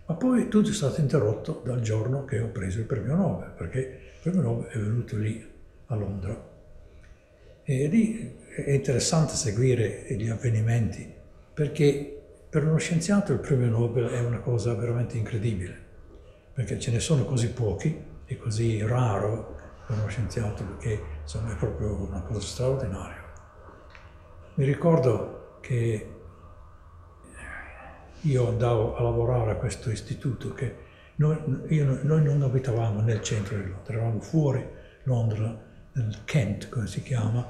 Ma poi tutto è stato interrotto dal giorno che ho preso il premio Nobel, perché il premio Nobel è venuto lì a Londra. E lì è interessante seguire gli avvenimenti, perché per uno scienziato il premio Nobel è una cosa veramente incredibile, perché ce ne sono così pochi, è così raro per uno scienziato, perché insomma è proprio una cosa straordinaria. Mi ricordo che io andavo a lavorare a questo istituto, che noi non abitavamo nel centro di Londra, eravamo fuori Londra, nel Kent, come si chiama,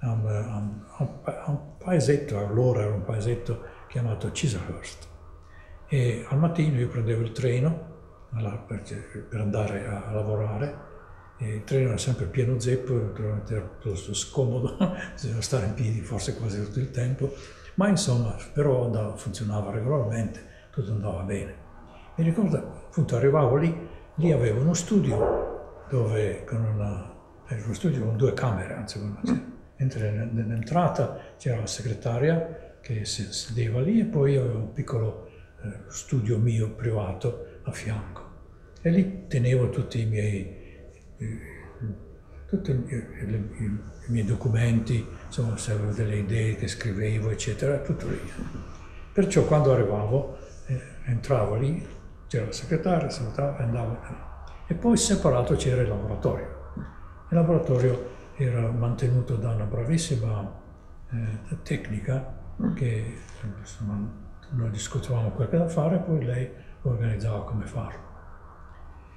a un paesetto, allora era un paesetto chiamato Chislehurst. E al mattino io prendevo il treno per andare a lavorare, e il treno era sempre pieno zeppo, era piuttosto scomodo, bisognava stare in piedi forse quasi tutto il tempo, ma insomma però funzionava regolarmente, tutto andava bene. Mi ricordo appunto arrivavo lì avevo uno studio dove era uno studio con 2 camere, anzi nell'entrata c'era la segretaria che si sedeva lì e poi avevo un piccolo studio mio privato a fianco e lì tenevo tutti i miei documenti, insomma se avevo delle idee che scrivevo eccetera, tutto lì. Perciò quando arrivavo entravo lì, c'era la segretaria, salutavo e andavo. E poi separato c'era il laboratorio. Il laboratorio era mantenuto da una bravissima tecnica che insomma, noi discutevamo quel che da fare, poi lei organizzava come farlo.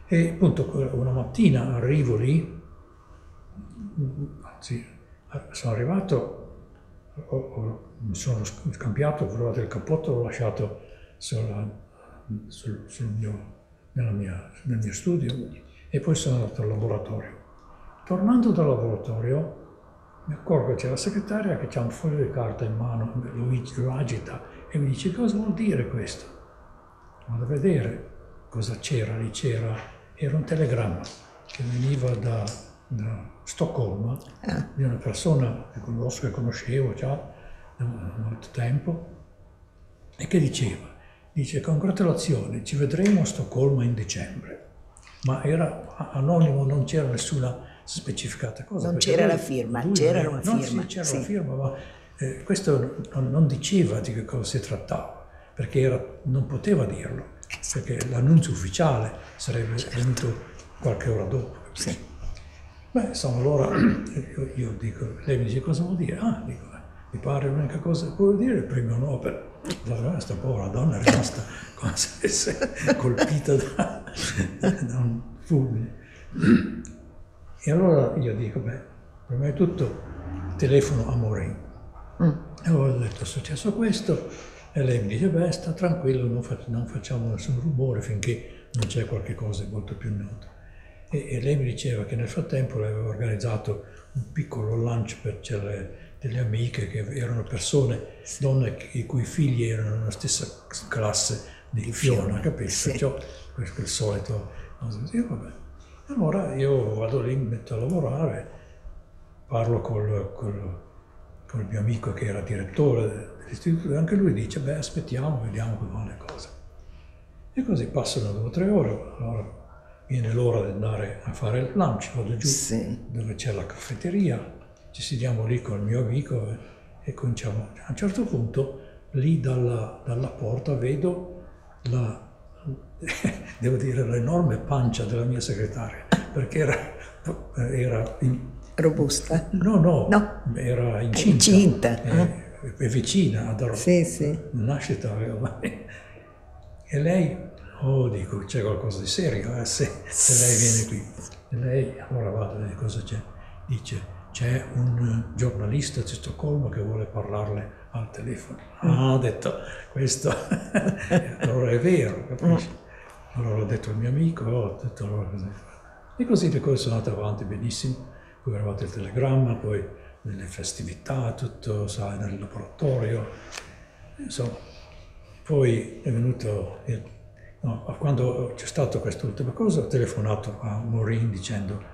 E appunto una mattina arrivo lì, anzi sono arrivato, mi sono scambiato, ho provato il cappotto, l'ho lasciato nel mio studio e poi sono andato al laboratorio. Tornando dal laboratorio mi accorgo che c'è la segretaria che ha un foglio di carta in mano, lo agita e mi dice: cosa vuol dire questo? Vado a vedere cosa c'era lì, era un telegramma che veniva da Stoccolma, di una persona che conoscevo già da molto tempo, e che dice congratulazioni, ci vedremo a Stoccolma in dicembre. Ma era anonimo, non c'era nessuna specificata cosa. Non c'era la firma, c'era una firma. Sì, c'era la firma, ma questo non diceva di che cosa si trattava, perché non poteva dirlo, perché l'annuncio ufficiale sarebbe venuto qualche ora dopo. Sì. Beh, insomma, allora io dico, lei mi dice cosa vuol dire? Dico, mi pare l'unica cosa che vuol dire è il premio Nobel. Questa povera donna è rimasta come se fosse colpita da un fulmine. E allora io dico, prima di tutto telefono a Maureen. E ho detto, è successo questo, e lei mi dice, sta tranquillo, non facciamo nessun rumore finché non c'è qualche cosa molto più nota. E lei mi diceva che nel frattempo lei aveva organizzato un piccolo lunch per delle amiche che erano donne i cui figli erano nella stessa classe di Fiona, capisci? Perciò questo è il solito. Vabbè. Allora io vado lì, mi metto a lavorare, parlo col mio amico che era direttore dell'istituto e anche lui dice, aspettiamo, vediamo come vanno le cose. E così passano 2 o 3 ore, allora viene l'ora di andare a fare il lunch, vado giù dove c'è la caffetteria, ci sediamo lì con il mio amico e cominciamo. A un certo punto lì dalla porta vedo devo dire, l'enorme pancia della mia segretaria, perché era robusta? No, era incinta. È vicina ad nascita aveva. E lei, dico, c'è qualcosa di serio, se lei viene qui. E lei, allora vado, vedi cosa c'è. Dice, c'è un giornalista di Stoccolma che vuole parlarle al telefono. Ho detto, questo, allora è vero, capisci? Allora ho detto al mio amico, ho detto allora cosa fare. E così le cose sono andate avanti benissimo, poi è arrivato il telegramma, poi delle festività, tutto, sai, nel laboratorio, insomma. Poi è venuto, quando c'è stata quest'ultima cosa, ho telefonato a Maureen dicendo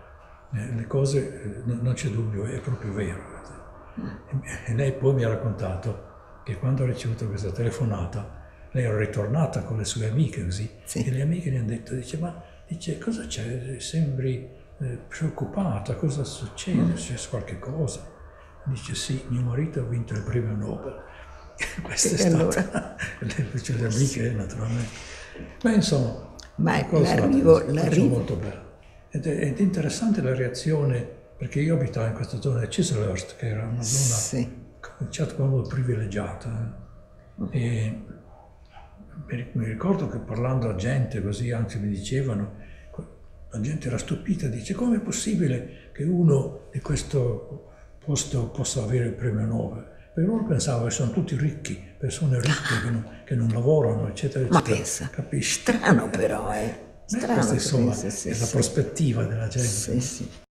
le cose, non c'è dubbio, è proprio vero. E lei poi mi ha raccontato che quando ha ricevuto questa telefonata lei era ritornata con le sue amiche così, Sì. e le amiche gli hanno detto, dice, cosa c'è? Sembri preoccupata, cosa succede? C'è qualche cosa? Dice sì, mio marito ha vinto il premio Nobel. Questa è E allora? stata le amiche naturalmente. Ma insomma, Ma una cosa l'arrivo- molto bella. Ed è interessante la reazione, perché io abitavo in questa zona di Chislehurst, che era una zona Sì. in certo modo privilegiata. E mi ricordo che parlando a gente così, anzi mi dicevano, la gente era stupita, dice come è possibile che uno di questo posto possa avere il premio Nobel? Perché loro pensavano che sono tutti ricchi, persone ricche che non lavorano, eccetera, Ma eccetera. pensa, Capisci? strano però, strano Questa che insomma pensi, sì, è la sì. prospettiva della gente. Sì, no? sì.